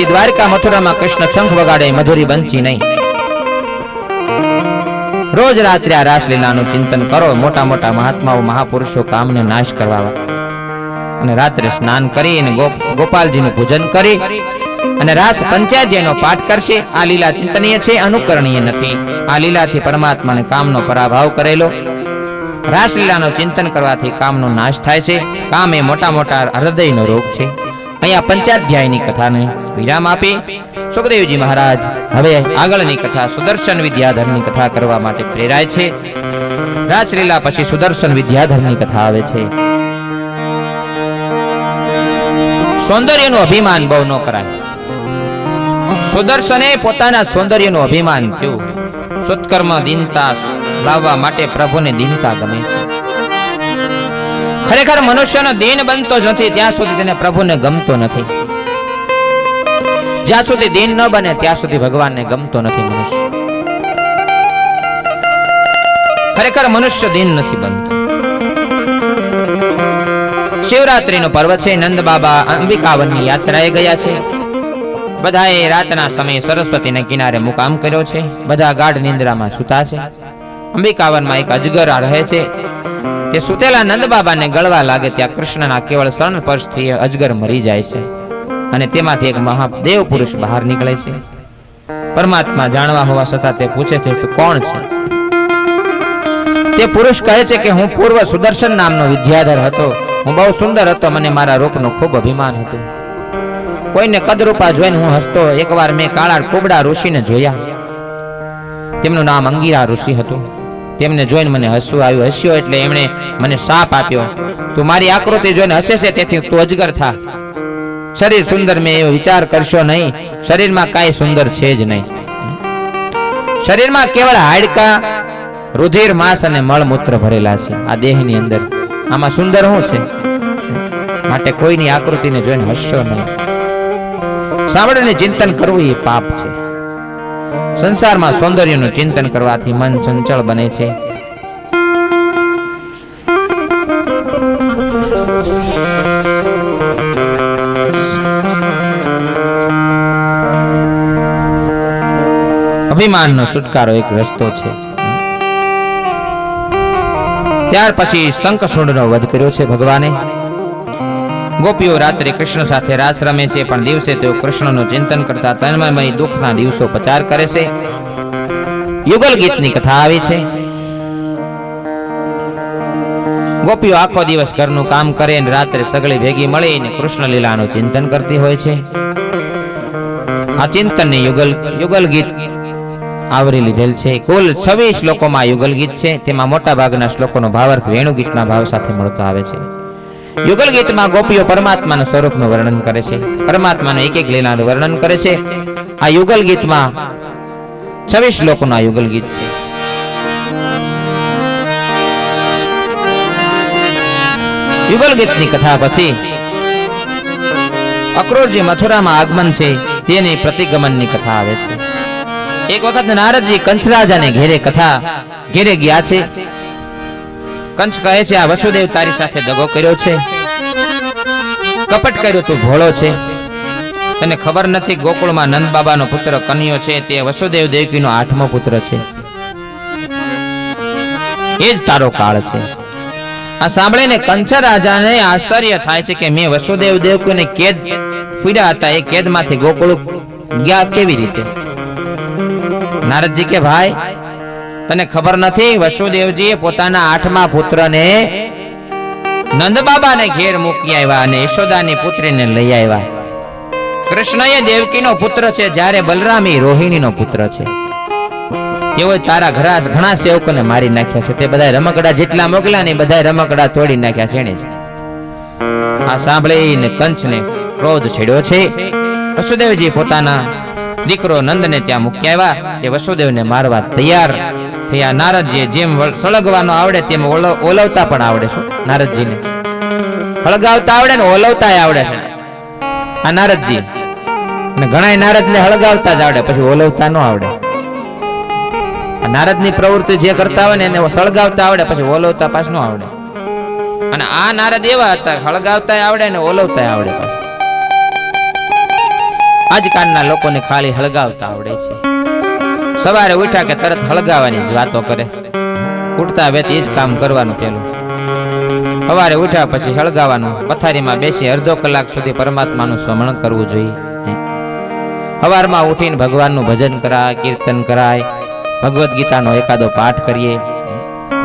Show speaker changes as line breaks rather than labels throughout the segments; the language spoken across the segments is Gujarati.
દ્વારકા મથુરામાં કૃષ્ણ શંખ વગાડે મધુરી બંચી નહીં. રોજ રાત્રે આ રાસલીલાનું ચિંતન કરો. મોટા મોટા મહાત્માઓ મહાપુરુષો કામને નાશ કરવા અને રાત્રે સ્નાન કરી અને ગોપાલજીનું પૂજન કરી અને રાસ પંચાધ્યાયનો પાઠ કરશે. આ લીલા ચિંતનીય છે, અનુકરણીય નથી. આ લીલાથી પરમાત્માને કામનો પરાભવ કરેલો. રાસલીલાનું ચિંતન કરવાથી કામનો નાશ થાય છે. કામ એ મોટા મોટા હૃદયનો રોગ છે. અહીંયા પંચાધ્યાયની કથાને વિરામ આપી સુખદેવજી મહારાજ હવે આગળની કથા સુદર્શન વિદ્યાધરની કથા કરવા માટે પ્રેરાય છે. રાસલીલા પછી સુદર્શન વિદ્યાધરની કથા આવે છે. સૌંદર્યનું અભિમાન બહુ ન કરાય. સુદર્શને પોતાના સૌંદર્યનું અભિમાન થયું. સત્કર્મ દીનતા લાવવા માટે પ્રભુને દીનતા ગમે છે. ખરેખર મનુષ્યનો દીન બનતો જ નથી ત્યાં સુધી તેને પ્રભુને ગમતો નથી. જ્યાં સુધી દીન ન બને ત્યાં સુધી ભગવાનને ગમતો નથી મનુષ્ય. ખરેખર મનુષ્ય દીન નથી બનતો. શિવરાત્રીનો પર્વ છે. નંદ બાબા અંબિકાવનની યાત્રાએ ગયા છે. બધાએ રાતના સમયે સરસ્વતીના કિનારે મુકામ કર્યો છે. બધા ગાઢ નિંદ્રામાં સૂતા છે. અંબિકાવનમાં એક અજગર રહે છે. તે સુતેલા નંદ બાબાને ગળવા લાગે ત્યાં કૃષ્ણના કેવળ શરણ સ્પર્શથી અજગર મરી જાય છે અને તેમાંથી એક મહાદેવ પુરુષ બહાર નીકળે છે. પરમાત્મા જાણવા હોવા છતાં તે પૂછે છે તું કોણ છે? તે પુરુષ કહે છે કે હું પૂર્વ સુદર્શન નામનો વિદ્યાધર હતો. હું બહુ સુંદર હતો. મને મારા રૂપનું ખૂબ અભિમાન હતું. કોઈને કદરૂપા જોઈને હું હસતો. એકવાર મેં કાળા કુબડા ઋષિને જોયા. તેમનું નામ અંગીરા ઋષિ હતું. તેમને જોઈને મને હસવું આવ્યું. હસ્યો એટલે એમણે મને શાપ આપ્યો, તું મારી આકૃતિ જોઈને હસે છે તેથી તું અજગર થા. શરીર સુંદર મેં એવો વિચાર કરશો નહીં. શરીરમાં કાંઈ સુંદર છે જ નહીં. શરીરમાં કેવળ હાડકા, રુધિર, માંસ અને મળમૂત્ર ભરેલા છે આ દેહની અંદર. આમાં સુંદર શું છે? માટે કોઈની આકૃતિને જોઈને હસશો નહીં. સાંભળીને ચિંતન કરવું એ પાપ છે. સંસારમાં સૌંદર્યનું ચિંતન કરવાથી મન ચંચળ બને છે. અભિમાનનો છુટકારો એક રસ્તો છે. ત્યાર પછી શંખચૂડનો વધ કર્યો છે ભગવાને. ગોપીઓ રાત્રે કૃષ્ણ સાથે રાસ રમે છે પણ દિવસે તેઓ કૃષ્ણનું ચિંતન કરતા તન્મય દુઃખના દિવસો પસાર કરે છે. યુગલ ગીતની કથા આવી છે. ગોપીઓ આખો દિવસ ઘરનું કામ કરે અને રાત્રે સગળી ભેગી મળીને કૃષ્ણ લીલાનું ચિંતન કરતી હોય છે. આ ચિંતનને યુગલ ગીત આવરી લીધેલ છે. કુલ 26 શ્લોકોમાં યુગલ ગીત છે. તેમાં મોટા ભાગના શ્લોકોનો ભાવાર્થ વેણુ ગીતના ભાવ સાથે મળતો આવે છે. યુગલ ગીતમાં ગોપીઓ પરમાત્માના સ્વરૂપનું વર્ણન કરે છે. પરમાત્માના એક એક લીલાનું વર્ણન કરે છે. આ યુગલ ગીતમાં 26 શ્લોકોનું આ યુગલ ગીત છે. યુગલ ગીતની કથા પછી અક્રૂરજી મથુરામાં આગમન છે તેની પ્રતિગમનની કથા આવે છે. એક વખત નારદજી કંચરાજાને ઘેરે ગયા છે. કંચ કહે છે આ વસુદેવ તારી સાથે દગો કર્યો છે, કપટ કર્યો, તું ભોળો છે. તને ખબર નથી ગોકુળમાં નંદ બાબાનો પુત્ર કન્યો છે તે વસુદેવ દેવકીનો 8મો પુત્ર છે. એ જ તારો કાળ છે. આ સાંભળીને કંચ રાજાને આશ્ચર્ય થાય છે કે મેં વસુદેવ દેવકીને કેદ પીડ્યા હતા, એ કેદમાંથી ગોકુળ ગયા કેવી રીતે? નારદજી કે ભાઈ તને ખબર નથી વસુદેવજીએ પોતાના 8મા પુત્રને નંદ બાબાને ઘેર મૂકી આવ્યા અને યશોદાની પુત્રીને લઈ આવ્યા. કૃષ્ણ એ દેવકીનો પુત્ર છે જ્યારે બલરામ એ રોહિણીનો પુત્ર છે. તેઓ તારા ઘણા સેવકોને મારી નાખ્યા છે. તે બધા રમકડા જેટલા મોકલ્યા ને બધા રમકડા તોડી નાખ્યા છે. આ સાંભળીને કંચને ક્રોધ છેડ્યો છે. વસુદેવજી પોતાના દીકરો નંદને ત્યાં મૂકી આવ્યા. તે વસુદેવને મારવા તૈયાર થયા. નારદજીએ જેમ સળગવાનો આવડે તેમ ઓલવતા પણ આવડે છે. નારદજીને હળગાવતા આવડે ને ઓલવતા આવડે છે આ નારદજી. અને ઘણા નારદને હળગાવતા જ આવડે, પછી ઓલવતા ન આવડે. નારદની પ્રવૃત્તિ જે કરતા હોય ને એને સળગાવતા આવડે, પછી ઓલવતા પાછ ન આવડે. અને આ નારદ એવા હતા હળગાવતા આવડે ને ઓલવતા આવડે. આજકાલના લોકોને ખાલી હળગાવતા આવડે છે. સવારે ઉઠ્યા કે તરત હળગાવવાની જ વાતો કરે. ઉઠતા વેત એ જ કામ કરવાનું. પેલું સવારે ઉઠ્યા પછી હળગાવાનું. પથારીમાં બેસી અડધો કલાક સુધી પરમાત્માનું સ્મરણ કરવું જોઈએ. સવારમાં ઉઠીને ભગવાનનું ભજન કરાય, કીર્તન કરાય, ભગવદ્ ગીતાનો એકાદો પાઠ કરીએ,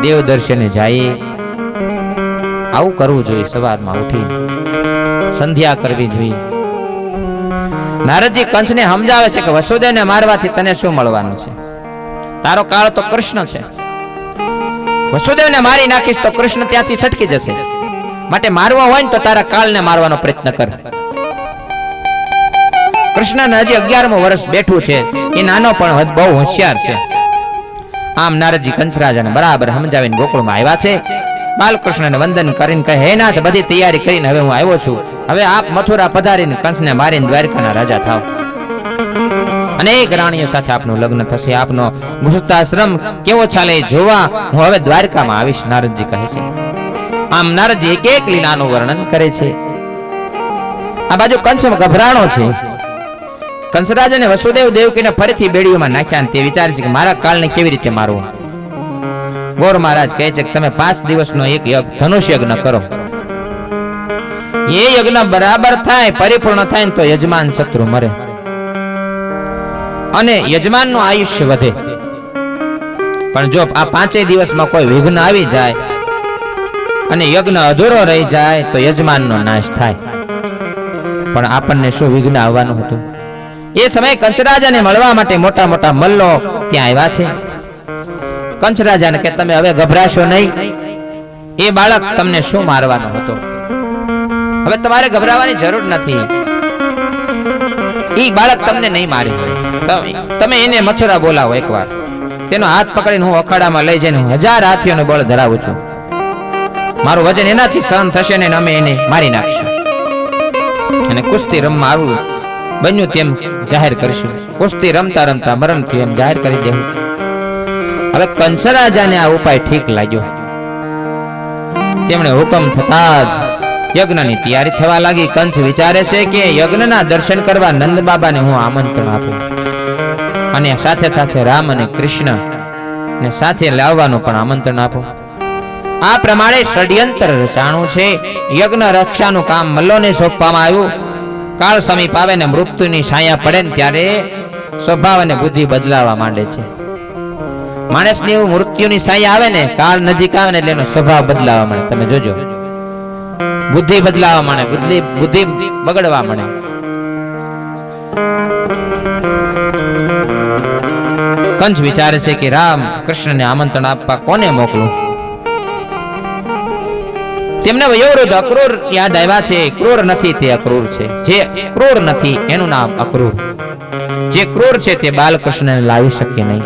દેવ દર્શને જઈએ. આવું કરવું જોઈએ. સવારમાં ઉઠીને સંધ્યા કરવી જોઈએ. નારદજી કંસને સમજાવે છે કે વસુદેવને મારવાથી તને શું મળવાનું છે? તારો કાળ તો કૃષ્ણ છે. વસુદેવને મારી નાખીશ તો કૃષ્ણ ત્યાંથી છટકી જશે. માટે મારવો હોય ને તો તારા કાળને મારવાનો પ્રયત્ન કર. કૃષ્ણને હજી 11મું વર્ષ બેઠું છે. એ નાનો પણ બહુ હોશિયાર છે. આમ નારદજી કંસરાજાને બરાબર સમજાવીને ગોકુળમાં આવ્યા છે. બાલકૃષ્ણને વંદન કરીને કહે, હે નાથ, બધી તૈયારી કરીને હવે હું આવ્યો છું. હવે આપ મથુરા પધારીને કંસને મારીને દ્વારકાના રાજા થાવ. અનેક રાણીઓ સાથે આપનું લગ્ન થશે. આપનો ગૃહસ્થાશ્રમ કેવો ચાલે જોવા હું હવે દ્વારકામાં આવીશ, નારદજી કહે છે. આમ નારદજી એક એક લીલાનું વર્ણન કરે છે. આ બાજુ કંસ ગભરાણો છે. કંસરાજ અને વસુદેવ દેવકીને ફરીથી બેડીઓમાં નાખ્યા. તે વિચારે છે કે મારા કાળને કેવી રીતે મારવું. ગોર મહારાજ કહે છે કે તમે 5 દિવસનો એક ધનુષ યજ્ઞ કરો. એ યજ્ઞ બરાબર થાય, પરિપૂર્ણ થાય તો યજમાન શત્રુ મરે અને યજમાનનું આયુષ્ય વધે. પણ જો આ 5 દિવસમાં કોઈ વિઘ્ન આવી જાય અને યજ્ઞ અધૂરો રહી જાય તો યજમાનનો નાશ થાય. પણ આપણને શું વિઘ્ન આવવાનું હતું? એ સમયે કંસરાજાને મળવા માટે મોટા મોટા મલ્લો ત્યાં આવ્યા છે. કંસરાજાને કે તમે હવે ગભરાશો નહીં. એ બાળક તમને શું મારવાનો હતો? હવે તમારે ગભરાવાની જરૂર નથી. એ બાળક તમને નહીં મારી. તમે એને મથુરા બોલાવો એકવાર. તેનો હાથ પકડીને હું અખાડામાં લઈ જઈને 1000 હાથીઓનું બળ ધરાવું છું. મારું વજન એનાથી સહન થશે ને અમે એને મારી નાખશું અને કુસ્તી રમવા આવું બન્યું તેમ જાહેર કરીશું. કુસ્તી રમતા રમતા મરણ થયું એમ જાહેર કરી દેવું. હવે કંસરાજાને આ ઉપાય ઠીક લાગ્યો. તેમણે હુકમ થતા જ યજ્ઞની તૈયારી થવા લાગી. કંસ વિચારે છે કે યજ્ઞના દર્શન કરવા નંદ બાબાને હું આમંત્રણ આપું અને સાથે સાથે રામ અને કૃષ્ણ ને સાથે લાવવાનું પણ આમંત્રણ આપું. આ પ્રમાણે ષડયંત્ર રચાણું છે. યજ્ઞ રક્ષાનું કામ મલ્લોને સોંપવામાં આવ્યું. કાળ સમીપ આવે ને મૃત્યુની છાયા પડે ને ત્યારે સ્વભાવ અને બુદ્ધિ બદલાવા માંડે છે. માણસની એવું મૃત્યુની છાયા આવે ને, કાળ નજીક આવે ને એટલે એનો સ્વભાવ બદલાવા માંડે. તમે જોજો, બુદ્ધિ બદલાવા માંડે, બુદ્ધિ બગડવા માંડે. કંસ વિચારે છે કે રામ કૃષ્ણને આમંત્રણ આપવા કોને મોકલું? તેમને વયોવૃદ્ધ અક્રૂર યાદ આવ્યા છે. ક્રૂર નથી તે અક્રૂર છે. જે ક્રૂર નથી એનું નામ અક્રૂર. જે ક્રૂર છે તે બાલકૃષ્ણને લાવી શકે નહીં.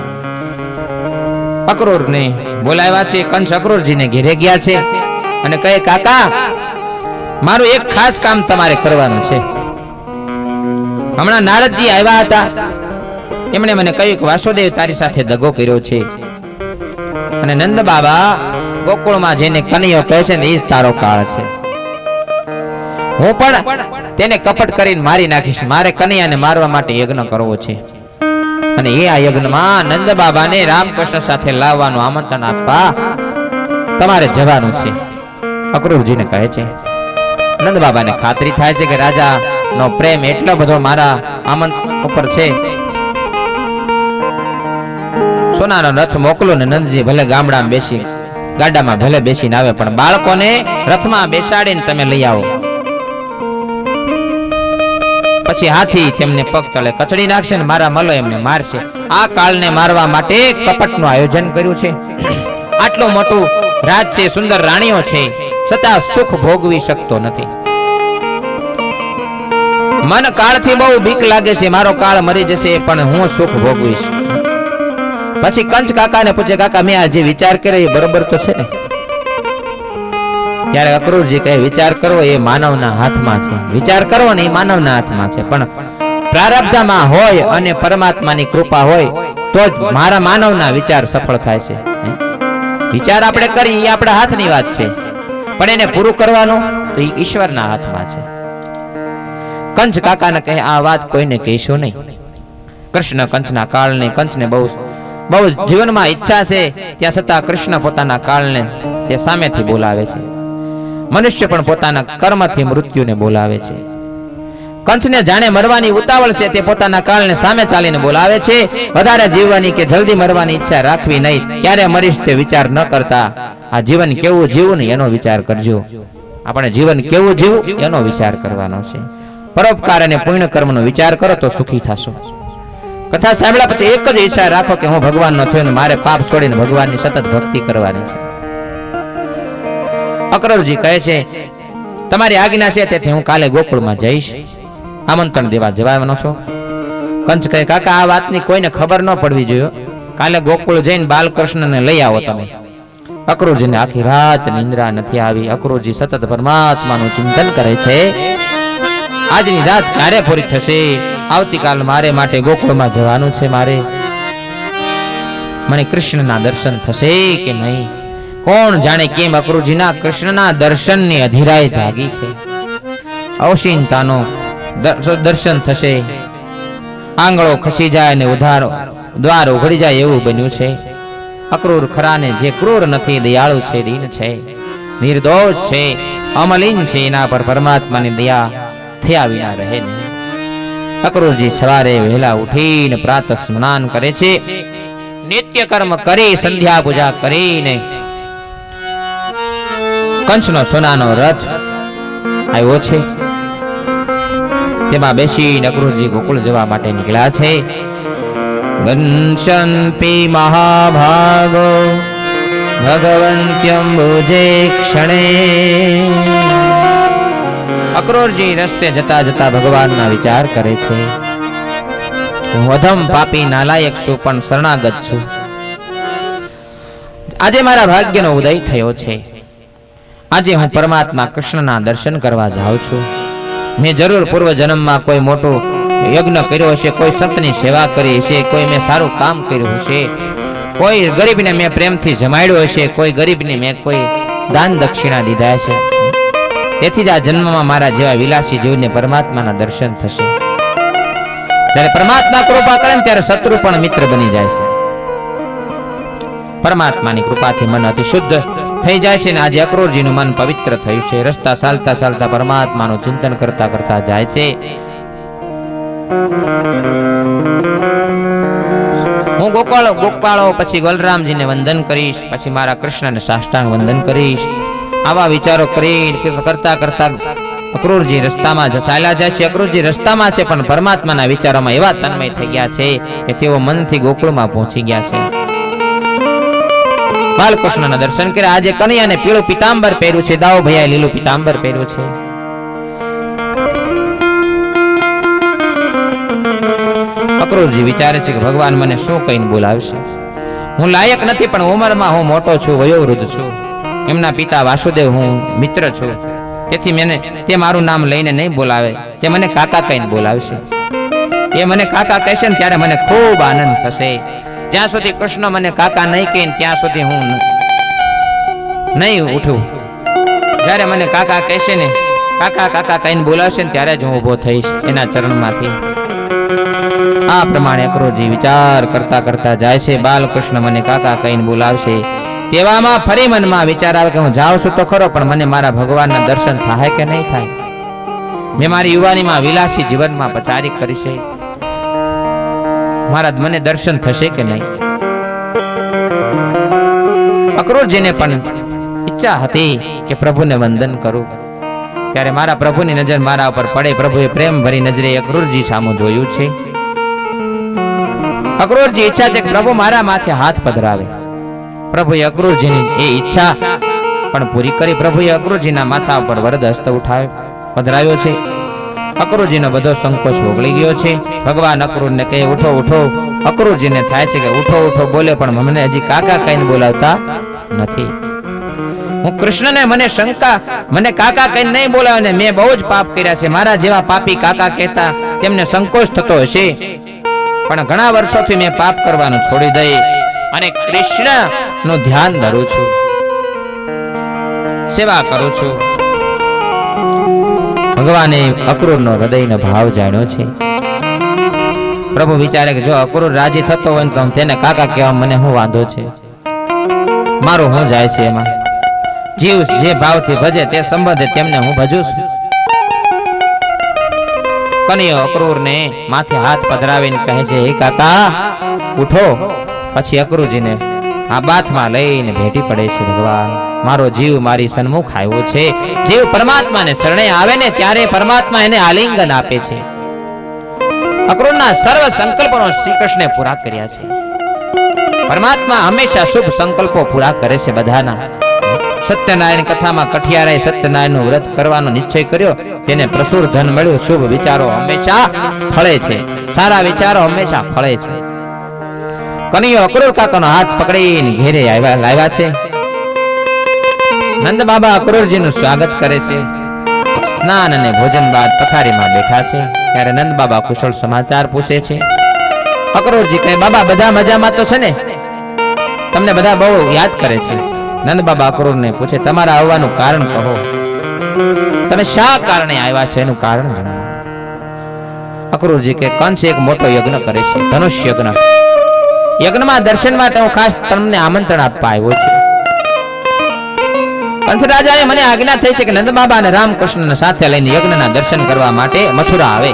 અક્રૂરને બોલાવ્યા છે. કંસ અક્રૂરજીને ઘેરે ગયા છે અને કહે, કાકા, મારું એક ખાસ કામ તમારે કરવાનું છે. હમણાં નારદજી આવ્યા હતા. એમણે મને કહ્યું કે વાસુદેવ તારી સાથે દગો કર્યો છે અને નંદ બાબા ગોકુળમાં જઈને કનૈયો કહે છે ને એ જ તારો કાળ છે. હું પણ તેને કપટ કરીને મારી નાખીશ. મારે કનૈયાને મારવા માટે યજ્ઞ કરવો છે અને એ આ યજ્ઞમાં નંદ બાબાને રામકૃષ્ણ સાથે લાવવાનું આમંત્રણ આપવા તમારે જવાનું છે, અક્રૂરજીને કહે છે. નંદ બાબાને ખાતરી થાય છે કે રાજાનો પ્રેમ એટલો બધો મારા આમંત્રણ ઉપર છે. સોનાનો રથ મોકલો ને નંદજી ભલે ગામડામાં બેસી ગાડામાં ભલે બેસીને આવે પણ બાળકોને રથમાં બેસાડીને તમે લઈ આવો. પછી હાથી તેમને પગ તળે કચડી નાખશે ને મારા મલો એમને મારશે. આ કાળને મારવા માટે કપટનું આયોજન કર્યું છે. આટલું મોટું રાજ છે, સુંદર રાણીઓ છે, છતાં સુખ ભોગવી શકતો નથી. મન કાળથી બહુ બીક લાગે છે. મારો કાળ મરી જશે પણ હું સુખ ભોગવીશ. પછી કંચ કાકાને પૂછે, કાકા મેં આ જે વિચાર કર્યો એ બરોબર તો છે ને? ત્યારે અક્રૂરજી કહે, વિચાર કરવો એ માનવના હાથમાં છે. વિચાર કરવો ને એ માનવના હાથમાં છે, પણ પ્રારબ્ધમાં હોય અને પરમાત્માની કૃપા હોય તો જ મારા માનવના વિચાર સફળ થાય છે. વિચાર આપણે કરીએ એ આપણા હાથની વાત છે, પણ એને પૂરું કરવાનું તો એ ઈશ્વરના હાથમાં છે. કંચ કાકાને કહે આ વાત કોઈને કહેશો નહીં. કૃષ્ણ કંચના કાળને, કંચને બહુ બહુ જીવનમાં ઈચ્છા છે, ત્યાં છતાં કૃષ્ણ પોતાના કાળને તે સામેથી બોલાવે છે. મનુષ્ય પણ પોતાના કર્મથી મૃત્યુને બોલાવે છે. કંચને જાણે મરવાની ઉતાવળ છે, તે પોતાના કાળને સામે ચાલીને બોલાવે છે. વધારે જીવવાની કે જલ્દી મરવાની ઈચ્છા રાખવી નહીં. ક્યારે મરીશ તે વિચાર ન કરતા આ જીવન કેવું જીવવું ને એનો વિચાર કરજો. આપણે જીવન કેવું જીવવું એનો વિચાર કરવાનો છે. પરોપકાર અને પુણ્ય કર્મનો વિચાર કરો તો સુખી થશો. કથા સાંભળ્યા પછી એક જ ઈચ્છા રાખો કે હું ભગવાનનો થયો ને મારે પાપ છોડીને ભગવાનની સતત ભક્તિ કરવાની છે. અક્રૂરજી કહે છે તમારી આજ્ઞા છે તેથી હું કાલે ગોકુળમાં જઈશ, આમંત્રણ દેવા જવાનો છો. કંચ કહે કાકા આ વાતની કોઈને ખબર ન પડવી જોઈએ. કાલે ગોકુળ જઈને બાલકૃષ્ણને લઈ આવો તમે. અક્રૂરજીને આખી રાત નિંદ્રા નથી આવી. અક્રૂરજી સતત પરમાત્માનું ચિંતન કરે છે. આજની રાત ક્યારે પૂરી થશે? આવતીકાલ મારે માટે ગોકુળમાં જવાનું છે. મને કૃષ્ણના દર્શન થશે કે નહીં? કોણ જાણે કેમ અક્રૂરજીના કૃષ્ણના દર્શનની અધીરાય જાગી છે. અવશીનતાનો દર્શન થશે. આંગળો ખસી જાય અને દ્વાર ઉઘડી જાય એવું બન્યું છે. અક્રૂર ખરાને જે ક્રૂર નથી, દયાળુ છે, દીન છે, નિર્દોષ છે, અમલિન છે, એના પર પરમાત્માની દયા થયા વિના રહે નહીં. અક્રૂરજી સવારે વહેલા ઉઠીને પ્રાતઃ સ્નાન કરે છે. નિત્ય કર્મ કરી સંધ્યા પૂજા કરીને કંચનો સોનાનો રથ આવ્યો છે. તેમાં બેસીને અક્રૂરજી ગોકુળ જવા માટે નીકળ્યા છે. ગંશન્પી મહાભાગો ભગવંત્યંબુજે ક્ષણે. અક્રૂરજી રસ્તે જતા જતા ભગવાનના વિચાર કરે છે. હું અધમ પાપી નાલાયક છું, પણ શરણાગત છું. આજે મારા ભાગ્યનો ઉદય થયો છે. આજે હું પરમાત્મા કૃષ્ણના દર્શન કરવા જાઉં છું. મેં જરૂર પૂર્વ જન્મમાં કોઈ મોટો યજ્ઞ કર્યો હશે, કોઈ સંતની સેવા કરી હશે, કોઈ મેં સારું કામ કર્યું હશે, કોઈ ગરીબને મેં પ્રેમથી જમાડ્યો હશે, કોઈ ગરીબને મેં કોઈ દાન દક્ષિણા દીધા હશે. તેથી જ આ જન્મમાં મારા જેવા વિલાસી જીવને પરમાત્માના દર્શન થશે. જ્યારે પરમાત્મા કૃપા કરે ત્યારે શત્રુ પણ મિત્ર બની જાય છે. પરમાત્માની કૃપાથી મન અતિ શુદ્ધ થઈ જાય છે. ને આજે અક્રૂરજીનું મન પવિત્ર થયું છે. રસ્તા ચાલતા ચાલતા પરમાત્માનું ચિંતન કરતા કરતા જાય છે. હું ગોપાળો પછી બલરામજીને વંદન કરીશ, પછી મારા કૃષ્ણને સાષ્ટાંગ વંદન કરીશ. આવા વિચારો કરી કરતા કરતા અક્રૂરજી રસ્તામાં ચાલ્યા જાય છે. અક્રૂરજી રસ્તામાં છે પણ પરમાત્માના વિચારોમાં એવા તન્મય થઈ ગયા છે કે તેઓ મનથી ગોકુળમાં પહોંચી ગયા છે. બાલકૃષ્ણના દર્શન કર્યા. આજે કનૈયાને પીળું પીતાંબર પહેર્યું છે, દાઉ ભૈયાએ લીલું પીતાંબર પહેર્યું છે. અક્રૂરજી વિચારે છે કે ભગવાન મને શું કહીને બોલાવશે? હું લાયક નથી, પણ ઉંમરમાં હું મોટો છું, વયોવૃદ્ધ છું. એમના પિતા વાસુદેવ હું મિત્ર છું, તેથી તે મારું નામ લઈને નહીં બોલાવે, તે મને કાકા કહીને બોલાવશે. એ મને કાકા કહેશે ને ત્યારે મને ખૂબ આનંદ થશે. જ્યાં સુધી કૃષ્ણ મને કાકા નહીં કહે ત્યાં સુધી હું નહીં ઉઠું. જ્યારે મને કાકા કહેશે ને, કાકા કાકા કહીને બોલાવશે ને ત્યારે જ હું ઊભો થઈશ એના ચરણમાંથી. આ પ્રમાણે અક્રૂરજી વિચાર કરતા કરતા જાય છે. બાલકૃષ્ણ મને કાકા કહીને બોલાવશે. તેવામાં ફરી મનમાં વિચાર આવે કે હું જાઉં છું તો ખરો, પણ મને મારા ભગવાનના દર્શન થાય કે નહીં થાય? મેં મારી યુવાનીમાં વિલાસી જીવનમાં પચારી કરી છે, મારા મને દર્શન થશે કે નહીં? અક્રૂરજીને પણ ઈચ્છા હતી કે પ્રભુને વંદન કરું. ત્યારે મારા પ્રભુની નજર મારા ઉપર પડે. પ્રભુએ પ્રેમ ભરી નજરે અક્રૂરજી સામું જોયું છે. અક્રૂરજી ઈચ્છા છે કે પ્રભુ મારા માથે હાથ પધરાવે. પ્રભુએ અક્રૂરજીની એ ઈચ્છા પણ પૂરી કરી. પ્રભુએ અક્રૂરજીના માથા ઉપર વરદ હસ્ત પધરાવ્યો છે. અક્રૂરજીનો બધો સંકોચ ઓગળી ગયો છે. ભગવાન અક્રૂરને કહે ઉઠો ઉઠો. અક્રૂરજીને થાય છે કે ઉઠો ઉઠો બોલે, પણ મને હજી કાકા કહીને બોલાવતા નથી. હું કૃષ્ણને મને કાકા કહીને નહીં બોલાવે ને મેં બહુ જ પાપ કર્યા છે. મારા જેવા પાપી કાકા કહેતા તેમને સંકોચ થતો હશે, પણ ઘણા વર્ષોથી મેં પાપ કરવાનું છોડી દઈ અને કૃષ્ણ નું ધ્યાન ધરું છું, સેવા કરું છું. ભગવાને અક્રૂરનો હૃદયનો ભાવ જાણ્યો છે. પ્રભુ વિચારે કે જો અક્રૂર રાજી થતો હોય તો તેને કાકા કહેવા મને શું વાંધો છે, મારું હું જાય છે એમાં. જીવ જે ભાવથી ભજે તે સંબંધે તેમને હું ભજું છું. કનૈયો અક્રૂરને માથે હાથ પધરાવીને કહે છે, હે કાકા ઉઠો. પછી અક્રૂરજીને આ બાથમાં લઈને ભેટી પડે છે, ભગવાન મારો જીવ મારી સન્મુખ આવ્યો છે. જીવ પરમાત્માને શરણે આવે ને ત્યારે પરમાત્મા એને આલિંગન આપે છે. અક્રૂરના સર્વ સંકલ્પોનો શ્રી કૃષ્ણે પૂરા કર્યા છે. પરમાત્મા હંમેશા શુભ સંકલ્પો પૂરા કરે છે બધાના. સત્યનારાયણ કથામાં કઠિયારાએ સત્યનારાયણનું વ્રત કરવાનો નિશ્ચય કર્યો, તેને પ્રસુર ધન મળ્યું. શુભ વિચારો હંમેશા ફળે છે, સારા વિચારો હંમેશા ફળે છે. કનૈયો અક્રૂર કાકાનો હાથ પકડીને ઘેરે લાવ્યા છે. નંદ બાબા અક્રૂરજીનું સ્વાગત કરે છે. સ્નાન અને ભોજન બાદ પથારીમાં બેઠા છે ત્યારે નંદ બાબા કુશળ સમાચાર પૂછે છે. અક્રૂરજી કહે, બાબા બધા મજામાં તો છે ને? તમને બધા બહુ યાદ કરે છે. નંદ બાબા અક્રૂરને પૂછે, તમારા આવવાનું કારણ કહો, તમે શા કારણે આવ્યા છે એનું કારણ જણાવો. અક્રૂરજી કે, કંસ એક મોટો યજ્ઞ કરે છે, ધનુષ્ય યજ્ઞ. યજ્ઞમાં દર્શન માટે હું ખાસ તમને આમંત્રણ આપવા આવ્યો છું. કંસ રાજાએ મને આજ્ઞા થઈ છે કે નંદ બાબા અને રામકૃષ્ણને સાથે લઈને યજ્ઞના દર્શન કરવા માટે મથુરા આવે.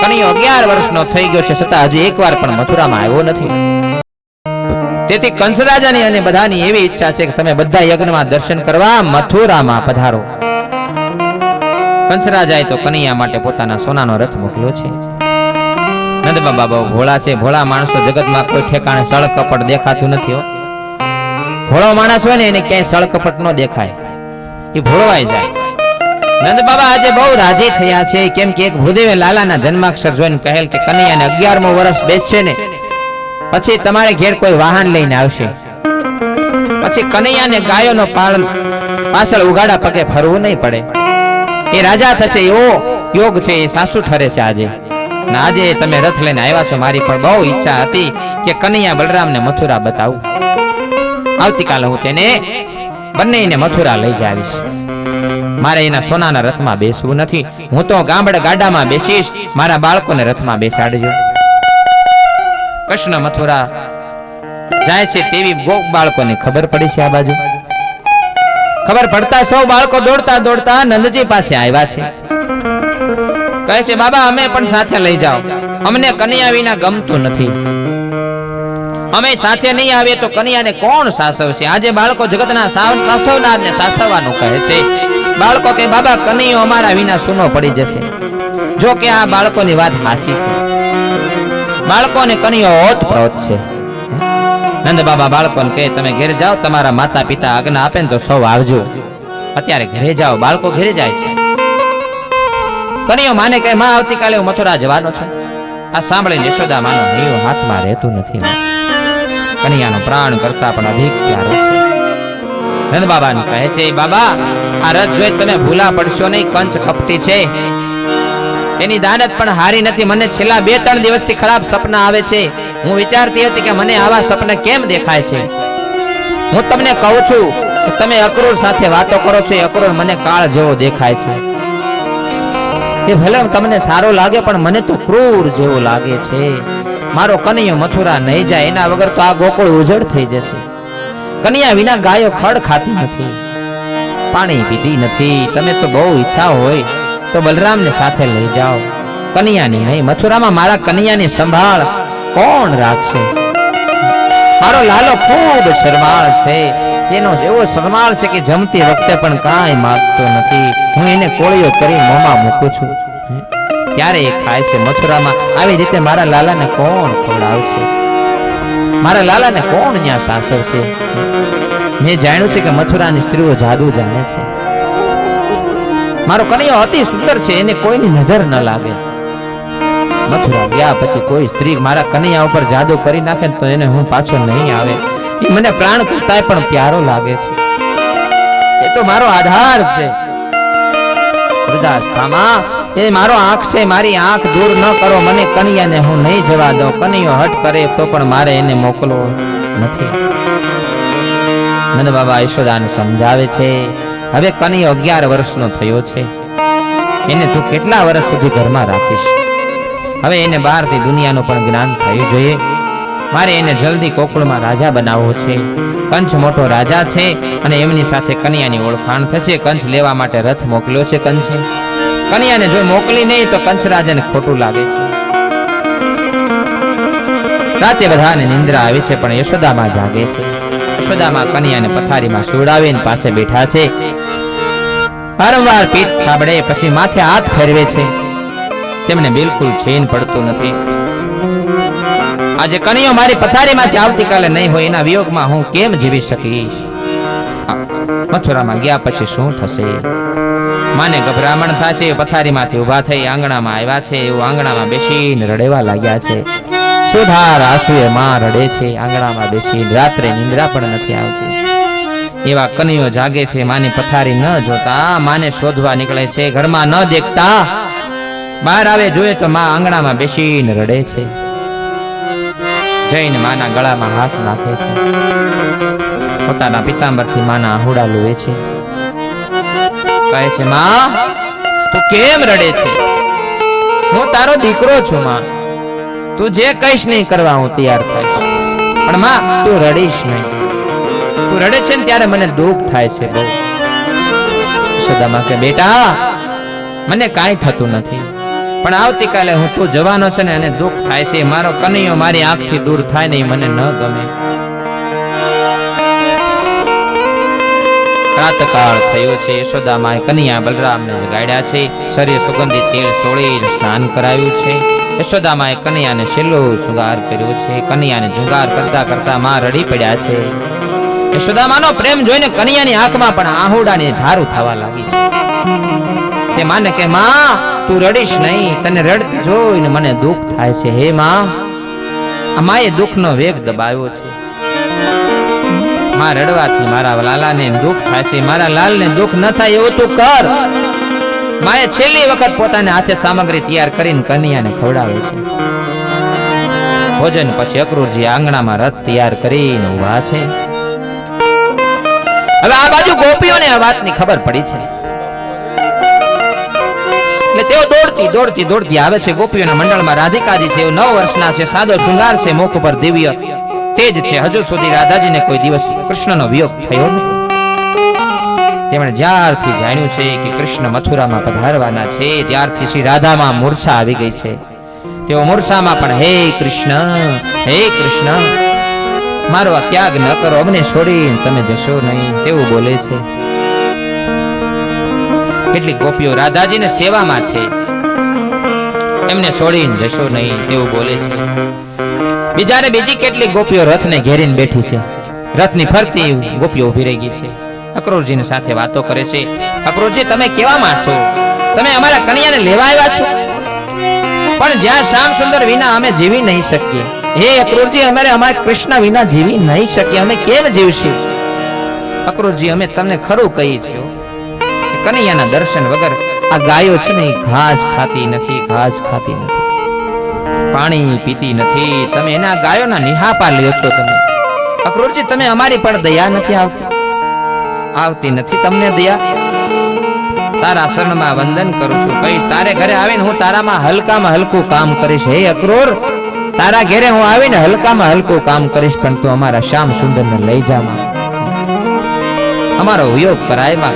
કનૈયો 11 વર્ષનો થઈ ગયો છે, છતાં હજી એકવાર પણ મથુરામાં આવ્યો નથી. તેથી કંસ રાજાની અને બધાની એવી ઈચ્છા છે કે તમે બધા યજ્ઞમાં દર્શન કરવા મથુરામાં પધારો. કંસ રાજાએ તો કનૈયા માટે પોતાના સોનાનો રથ મોકલ્યો છે. નંદ બાબા બહુ ભોળા છે. ભોળા માણસો જગતમાં કોઈ ઠેકાણે સળ કપટ દેખાતું નથી. ભોળો માણસ હોય ને એને ક્યાંય સળ કપટ ન દેખાય, એ ભોળવાઈ જાય. નંદ બાબા આજે બહુ રાજી થયા છે, કેમ કે એક ભૂદેવે લાલાના જન્માક્ષર જોઈને કહેલ કે કનૈયાને 11મો વર્ષ બેસશે ને પછી તમારે ઘેર કોઈ વાહન લઈને આવશે. પછી કનૈયાને ગાયોનો પાછળ ઉગાડા પગે ફરવું નહીં પડે. એ રાજા થશે એવો યોગ છે, એ સાસુ ઠરે છે આજે. અને આજે તમે રથ લઈને આવ્યા છો. મારી પણ બહુ ઈચ્છા હતી કે કનૈયા બલરામને મથુરા બતાવું. આવતીકાલે હું તેને બંનેને મથુરા લઈ જાવીશ. મારે એના સોનાના રથમાં બેસવું નથી. હું તો ગામડે ગાડામાં બેસીશ. મારા બાળકોને રથમાં બેસાડજો. કૃષ્ણ મથુરા જાય છે તેવી ગોપ બાળકોને ખબર પડી છે. આ બાજુ ખબર પડતા સૌ બાળકો દોડતા દોડતા નંદજી પાસે આવ્યા છે. કહે છે, બાબા અમે પણ સાથે લઈ જાઓ, અમને કનૈયા વિના ગમતું નથી. અમે સાથે નહીં આવીએ તો કનૈયાને કોણ સાસવશે? આજે બાળકો જગતના સાસવનારને સાસવવાનું કહે છે. બાળકો કે બાબા કનૈયો અમારા વિના સૂનો પડી જશે. જો કે આ બાળકોની વાત હાચી છે. બાળકોને કનૈયો ઓતપ્રોત છે. નંદ બાબા બાળકોને કહે, તમે ઘરે જાઓ, તમારા માતા પિતા આજ્ઞા આપે ને તો સૌ આવજો. અત્યારે ઘરે જાઓ. બાળકો ઘરે જાય છે. કનૈયો માને કહે, માં આવતીકાલે હું મથુરા જવાનો છું. આ સાંભળીને યશોદા માનો હૈયું હાથમાં રહેતું નથી. કનૈયાનો પ્રાણ કરતા પણ અધિક પ્યારો છે. નંદ બાબાને કહે છે, બાબા આ રથ જોઈ તમે ભૂલા પડશો નહીં. કંચ કપટી છે, એની દાનત પણ હારી નથી. મને છેલ્લા 2-3 દિવસથી ખરાબ સપના આવે છે. હું વિચારતી હતી કે મને આવા સપના કેમ દેખાય છે. હું તમને કહું છું કે તમે અક્રૂર સાથે વાતો કરો છો. અક્રૂર મને કાળ જેવો દેખાય છે. તે ભલે તમને સારો લાગે પણ મને તો ક્રૂર જેવો લાગે છે. મારો કનૈયો મથુરા નહીં જાય, એના વગર તો આ ગોકુળ ઉજળ થઈ જશે. કનૈયા વિના ગાયો ખડ ખાતી નથી, પાણી પીતી નથી. તમે તો બહુ ઈચ્છા હોય તો બલરામને સાથે લઈ જાઓ, કનૈયાની નહીં. મથુરામાં મારા કનૈયાની સંભાળ કોણ રાખશે? મારો લાલો ખૂબ શરમાળ છે. તેનો એવો શરમાળ છે કે જમતી વખતે પણ કાંઈ માંગતો નથી. હું એને કોળીઓ કરી મોંમાં મૂકું છું ત્યારે એ ખાય છે. મથુરામાં આવી રીતે મારા લાલાને કોણ ખવડાવશે? મારા લાલાને કોણ ન્યા સાસવશે? મેં જાણ્યું છે કે મથુરાની સ્ત્રીઓ જાદુ જાણે છે. મારો કનૈયો અતિ સુંદર છે, એને કોઈની નજર ન લાગે. મથુરા ગયા પછી કોઈ સ્ત્રી મારા કનૈયા ઉપર જાદુ કરી નાખે તો એને હું પાછો નહીં આવે. એ મને પ્રાણ કરતા પણ પ્યારો લાગે છે. એ તો મારો આધાર છે. વૃદ્ધાસ્થામાં એ મારો આંખ છે. મારી આંખ દૂર ન કરો. મને કનૈયાને હું નહીં જવા દઉં. કનૈયો હટ કરે તો પણ મારે એને મોકલવો નથી. નંદ બાબા યશોદાને સમજાવે છે. હવે કનૈયો 11 વર્ષનો થયો છે. એને તું કેટલા વર્ષ સુધી ઘરમાં રાખીશ? હવે એને બહારથી દુનિયાનું પણ જ્ઞાન થયું જોઈએ. મારે એને જલ્દી ગોકુળમાં રાજા બનાવવો છે. કંચ મોટો રાજા છે અને એમની સાથે કન્યાની ઓળખાણ થશે. કંચ લેવા માટે રથ મોકલ્યો છે કંચે. કન્યાને જો મોકલી નહીં તો કંચ રાજાને ખોટું લાગે છે. રાતે બધાને નિંદ્રા આવે છે પણ યશોદામાં જાગે છે. યશોદામાં કન્યાને પથારીમાં સુવડાવીને પાસે બેઠા છે. વારંવાર પીઠ થાબડે, પછી માથે હાથ ફેરવે છે. તેમને બિલકુલ ચેન પડતું નથી. આજે કન્યો મારી પથારીમાં છે, આવતીકાલે નહીં હોય. એના વિયોગમાં હું કેમ જીવી શકીશ? મથુરામાં ગયા પછી શું થશે? માને ગભરામણ થશે. પથારીમાંથી ઊભા થઈ આંગણામાં આવ્યા છે. એવું આંગણામાં બેસીને રડેવા લાગ્યા છે. સુધાર આંસુએ માં રડે છે. આંગણામાં બેસી રાત્રે નિંદ્રા પણ નથી આવતી. એવા કન્યો જાગે છે. માની પથારી ન જોતા માને શોધવા નીકળે છે. ઘરમાં ન દેખતા બહાર આવે, જોઈએ તો માં આંગણામાં બેસીને રડે છે. જઈને માના ગળામાં હાથ નાખે છે. પોતાના પિતાંબરથી માના આહુડા લુએ છે. કહે છે, માં તું કેમ રડે છે? હું તારો દીકરો છું માં. તું જે કહીશ નહીં કરવા હું તૈયાર થઈશ. પણ માં તું રડીશ નહીં. તું રડે છે ને ત્યારે મને દુઃખ થાય છે બહુ. યશોદામાં કે બેટા મને કાંઈ થતું નથી, પણ આવતીકાલે હું તું જવાનો છે ને અને દુઃખ થાય છે. મારો કનૈયો મારી આંખથી દૂર થાય ને મને ન ગમે. પ્રાતકાળ થયો છે. યશોદામાએ કન્યા બલરામને જગાડ્યા છે. શરીર સુગંધિત તેલ સોળીને સ્નાન કરાવ્યું છે. યશોદામાએ કન્યાને છેલ્લો શૃંગાર કર્યો છે. કન્યાને જુગાર કરતા કરતા માં રડી પડ્યા છે. યશોદામાનો પ્રેમ જોઈને કન્યાની આંખમાં પણ આહુડાની ધારું થવા લાગી છે. તે માને કે માં તું રડીશ નહીં, તને રડતી જોઈને મને દુઃખ થાય છે. હે માં, આ માએ દુઃખનો વેગ દબાવ્યો છે. માં રડવાથી મારા લાલાને દુઃખ થાય છે. મારા લાલને દુઃખ ન થાય એવું તું કર. માએ છેલ્લી વખત પોતાને હાથે સામગ્રી તૈયાર કરીને કન્યાને ખવડાવે છે. ભોજન પછી અક્રૂરજી આંગણામાં રથ તૈયાર કરીને ઊભા છે. હવે આ બાજુ ગોપીઓને આ વાતની ખબર પડી છે. એટલે તેઓ દોડતી આવે છે. ગોપીઓના મંડળમાં રાધિકાજી છે. 9 વર્ષના છે. સાદો શૃંગાર છે. મુખ પર દિવ્ય તેજ છે. હજુ સુધી રાધાજીને કોઈ દિવસ કૃષ્ણનો વિયોગ થયો નથી. તેમણે જ્યારથી જાણ્યું છે કે કૃષ્ણ મથુરામાં પધારવાના છે ત્યારથી શ્રી રાધામાં મૂર્છા આવી ગઈ છે. તેઓ મૂર્છામાં પણ હે કૃષ્ણ મારો આ ત્યાગ ન કરો, અમને છોડીને તમે જશો નહીં તેવું બોલે છે. કેટલીક ગોપીઓ રાધાજીને સેવામાં છે, એમને છોડીને જશો નહીં તેવું બોલે છે. બીજી કેટલીક ગોપીઓ રથને ઘેરીને બેઠી છે. રથની ફરતી ગોપીઓ ઊભી રહી ગઈ છે. અક્રૂરજીની સાથે વાતો કરે છે. અક્રૂરજી તમે કેવામાં છો? તમે અમારા કન્યાને લેવા આવ્યા છો? પણ જ્યાં શ્યામ સુંદર વિના અમે જીવી નહીં શકીએ. હે અક્રૂરજી, અમારા કૃષ્ણ વિના જીવી નહીં શકીએ. અમે કેમ જીવશું? અક્રૂરજી, અમે તમને ખરું કહીએ છીએ, કનૈયાના દર્શન વગર આ ગાયો છે ને ઘાસ ખાતી નથી, પાણી પીતી નથી. તમે એના ગાયોના નિહાપા લ્યો છો. તમે અક્રૂરજી, તમે અમારી પર દયા નથી આવતી નથી તમને દયા. તારા શરણમાં વંદન કરું છું. કહીશ તારે ઘરે આવીને હું તારામાં હલકામાં હલકું કામ કરીશ. હે અક્રૂર, તારા ઘરે હું આવીને હલકામાં હલકું કામ કરીશ, પણ તું અમારા શ્યામ સુંદરને લઈ જા. અમારો વિયોગ કરાય માં.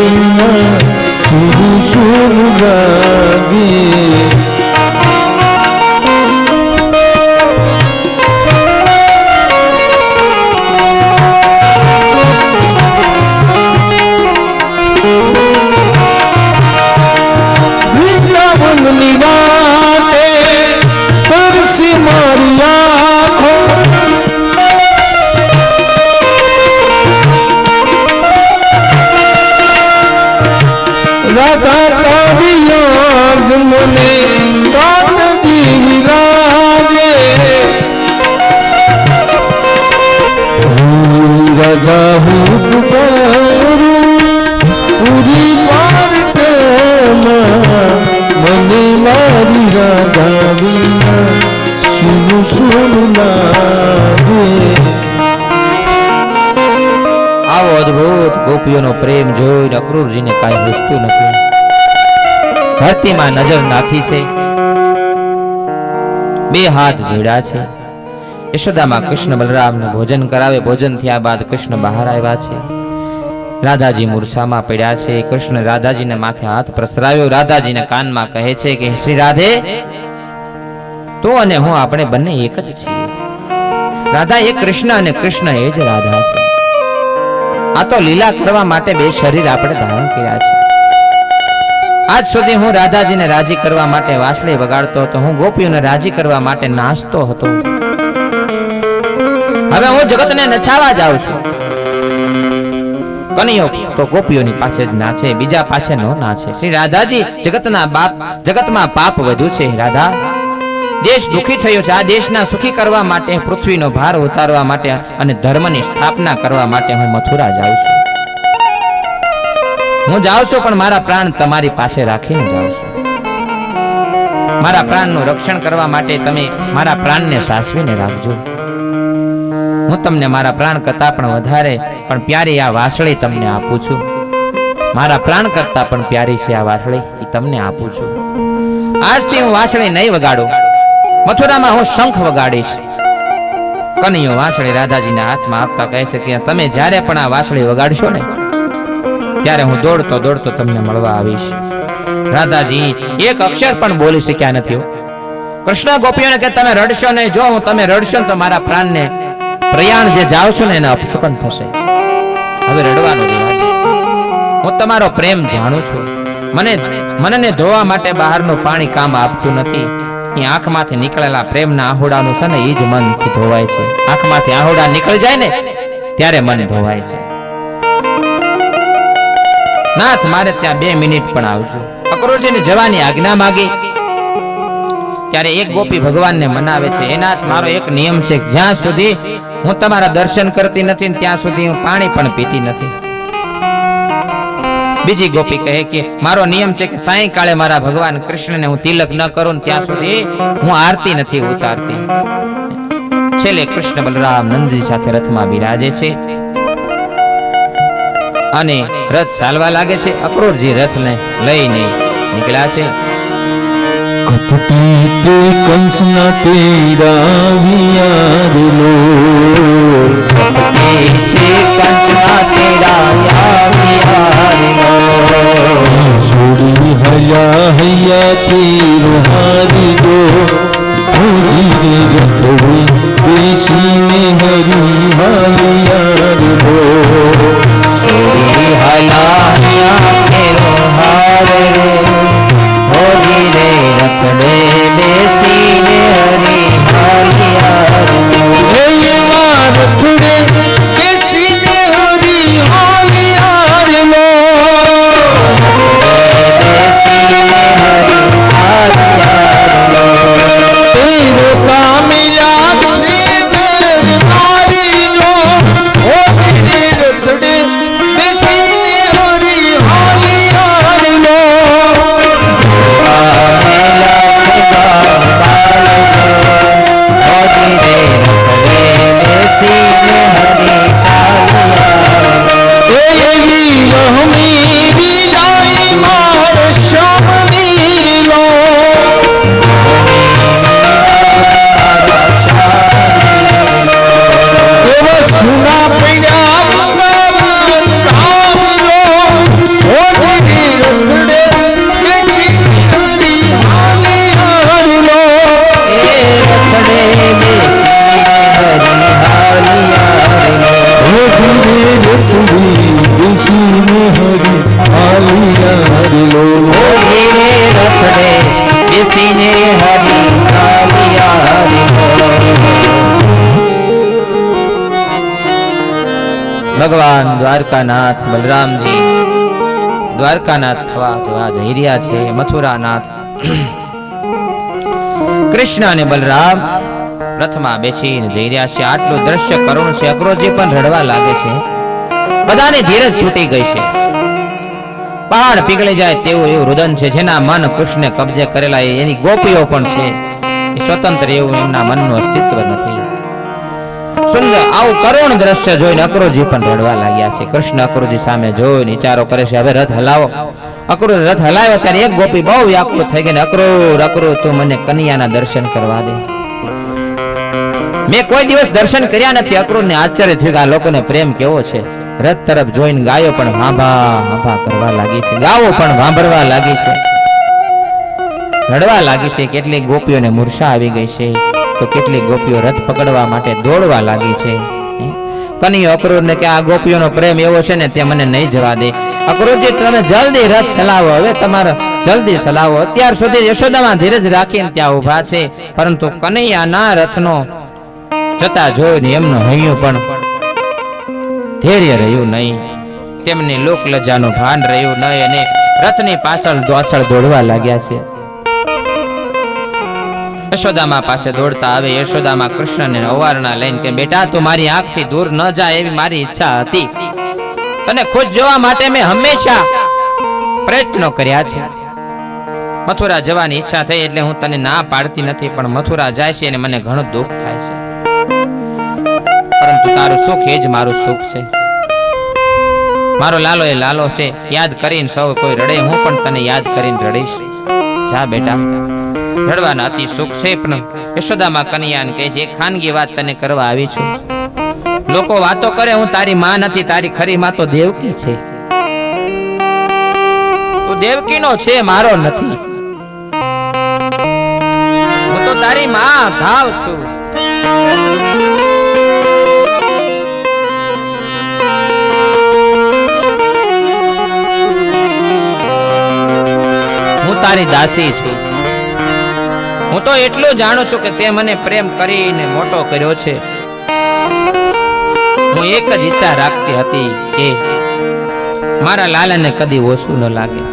વિના સુર સુર લાગે. વૃંદાવનની વાટે તરસી મારી આંખો, રાધા તારી યાદ મને કાનજી લાગે. રાધા હું પુકારું પૂરી વાર પ્રેમ, મને મારી રાધા વિના સુર સુર લાગે.
આવો અદ્ભુત ગોપીઓનો પ્રેમ જોઈને અક્રૂરજીને કાંઈ પૂછતું નથી. ધરતીમાં નજર નાખી છે, બે હાથ જોડ્યા છે. યશોદામાં કૃષ્ણ બલરામને ભોજન કરાવે. ભોજન થયા બાદ કૃષ્ણ બહાર આવ્યા છે. રાધાજી મૂર્છામાં પડ્યા છે. કૃષ્ણ રાધાજીને માથે હાથ પ્રસરાવ્યો. રાધાજીને કાનમાં કહે છે કે શ્રી રાધે, તું અને હું આપણે બંને એક જ છીએ. રાધા એ કૃષ્ણ અને કૃષ્ણ એ જ રાધા છે. આ તો લીલા કરવા માટે બે શરીર આપણે ધારણ કર્યા છે. આજ સુધી હું રાધાજીને રાજી કરવા માટે વાંસળી વગાડતો હતો. હું ગોપીઓને રાજી કરવા માટે નાચતો હતો. હવે હું જગતને નચાવા જાઉં છું. કનૈયો તો ગોપીઓની પાસે જ નાચે, બીજા પાસે ન નાચે. શ્રી રાધાજી જગતમાં પાપ વધુ છે. રાધા, દેશ દુખી થયો છે. આ દેશના સુખી કરવા માટે, પૃથ્વીનો ભાર ઉતારવા માટે અને ધર્મની સ્થાપના કરવા માટે હું મથુરા જાઉં છું. હું જાઉં છું, પણ મારા પ્રાણ તમારી પાસે રાખીને જાઉં છું. મારા પ્રાણનું રક્ષણ કરવા માટે તમે મારા પ્રાણને સાચવીને રાખજો. હું તમને મારા પ્રાણ કરતા પણ વધારે પણ પ્યારી આ વાંસળી તમને આપું છું. મારા પ્રાણ કરતા પણ પ્યારી છે આ વાંસળી, એ તમને આપું છું. આજથી હું વાંસળી નહીં વગાડું. મથુરામાં હું શંખ વગાડીશ. કનૈયો વાંસળી રાધાજીના હાથમાં આપતા કહે છે કે તમે જ્યારે પણ આ વાંસળી વગાડશો ને, ત્યારે હું દોડતો દોડતો તમને મળવા આવીશ. રાધાજી એક અક્ષર પણ બોલી શક્યા નથી. કૃષ્ણ ગોપીઓને કે તમે રડશો નહીં. જો હું તમે રડશો તો મારા પ્રાણને પ્રયાણ જે જાવ છો ને એને અપશુકન થશે. હવે રડવાનું રહેવા દો. હું તમારો પ્રેમ જાણું છું. મને ધોવા માટે બહારનું પાણી કામ આપતું નથી. એ આંખમાંથી નીકળેલા પ્રેમના આહોડાનું છે ને, એ જ મનથી ધોવાય છે. આંખમાંથી આહોડા નીકળી જાય ને ત્યારે મન ધોવાય છે. નાથ, મારે ત્યાં 2 મિનિટ પણ આવજો. અક્રૂરજીને જવાની આજ્ઞા માંગી ત્યારે એક ગોપી ભગવાનને મનાવે છે. એના મારો એક નિયમ છે, જ્યાં સુધી હું તમારા દર્શન કરતી નથી ત્યાં સુધી હું પાણી પણ પીતી નથી. બીજી ગોપી કહે કે મારો નિયમ છે કે સાયંકાળે મારા ભગવાન કૃષ્ણને હું તિલક ન કરું ત્યાં સુધી હું આરતી નથી ઉતારતી. છેલ્લે કૃષ્ણ બલરામ નંદજી સાથે રથમાં બિરાજે છે અને રથ ચાલવા લાગે છે. અક્રૂરજી રથને લઈને નીકળ્યા છે.
કપટી તે કંસના તેરા વિયારલો,
કપટી તે કંસના તેરા વિયારલો,
છોડી હયા હૈયા તેરો હારી દો, ભોજી રે રથવે બેસીને હરી હાલિયારલો,
છોડી હલા હૈયા તેરો હારે રે, ભોજી રે રથડે બેસીને હરી હાલિયારલો.
રથડે એકલો
ઓ ધીરે રથડે બેસીને હરી ચાલ્યા રે. ભગવાન દ્વારકાનાથ બલરામજી દ્વારકાનાથ થવા જવા જઈ રહ્યા છે. મથુરાનાથ કૃષ્ણ અને બલરામ રથમાં બેસીને જઈ રહ્યા છે. આટલું દ્રશ્ય કરુણ છે. અક્રોજી પણ રડવા લાગે છે. બધાની ધીરજ તૂટી ગઈ છે. પહાડ પીગળી જાય તેવું એવું રુદન છે. જેના મન કૃષ્ણે કબજે કરેલા એની ગોપીઓ પણ છે એ સ્વતંત્ર એવું એમના મનનું અસ્તિત્વ નથી. સુંદર આવું કરુણ દ્રશ્ય જોઈને અક્રોજી પણ રડવા લાગ્યા છે. કૃષ્ણ અક્રોજી સામે જોઈને વિચારો કરે છે, હવે રથ હલાવો. અક્રૂર રથ હલાવ્યો ત્યારે એક ગોપી બહુ વ્યાકુળ થઈ ગઈ. અક્રૂર અક્રૂર તું મને કનૈયાના દર્શન કરવા દે. મેં કોઈ દિવસ દર્શન કર્યા નથી. અક્રૂરને આશ્ચર્ય થયું કે આ લોકોને પ્રેમ કેવો છે. રથ તરફ જોઈને ગાયો પણ ભાંભા ભાંભા કરવા લાગી છે. ગાવો પણ ભાંભરવા લાગી છે, રડવા લાગી છે. કેટલીક ગોપીઓને મૂર્છા આવી ગઈ છે તો કેટલીક ગોપીઓ રથ પકડવા માટે દોડવા લાગી છે. કનૈયો અક્રૂરને કે આ ગોપીઓનો પ્રેમ એવો છે ને તે મને નહીં જવા દે. અક્રૂરજી તમે જલ્દી રથ ચલાવો, હવે તમારે જલ્દી ચલાવો. અત્યાર સુધી યશોદામાં ધીરજ રાખીને ત્યાં ઊભા છે, પરંતુ કનૈયાના રથનો જતા જોઈને એમનું હૈયું પણ ધૈર્ય રહ્યું નહીં. તેમની લોકલજ્જાનું ભાન રહ્યું નહીં અને રથની પાછળ દોડવા લાગ્યા છે. યશોદામાં પાસે દોડતા આવે. યશોદામાં કૃષ્ણને અવારણા લઈને કે બેટા તું મારી આંખથી દૂર ન જાય એવી મારી ઈચ્છા હતી. તને ખુશ જોવા માટે મેં હંમેશા પ્રયત્નો કર્યા છે. મથુરા જવાની ઈચ્છા થઈ એટલે હું તને ના પાડતી નથી, પણ મથુરા જાય છે અને મને ઘણું દુઃખ થાય છે. પરંતુ તારું સુખ એ જ મારું સુખ છે. મારો લાલો એ લાલો છે. યાદ કરીને સૌ કોઈ રડે, હું પણ તને યાદ કરીને રડીશ. જા બેટા, રડવાના અતિ સુખ છે. પણ યશોદામાં કનૈયાને કહે છે, એક ખાનગી વાત તને કરવા આવી છું. લોકો વાતો કરે હું તારી માં નથી, તારી ખરી માં તો દેવકી છે. તું દેવકીનો છે, મારો નથી. હું તો તારી માં ભાવ છું. હું તારી દાસી છું. હું તો એટલું જાણું છું કે તે મને પ્રેમ કરીને મોટો કર્યો છે. હું એક જ ઈચ્છા રાખતી હતી કે મારા લાલાને કદી ઓછું ન લાગે.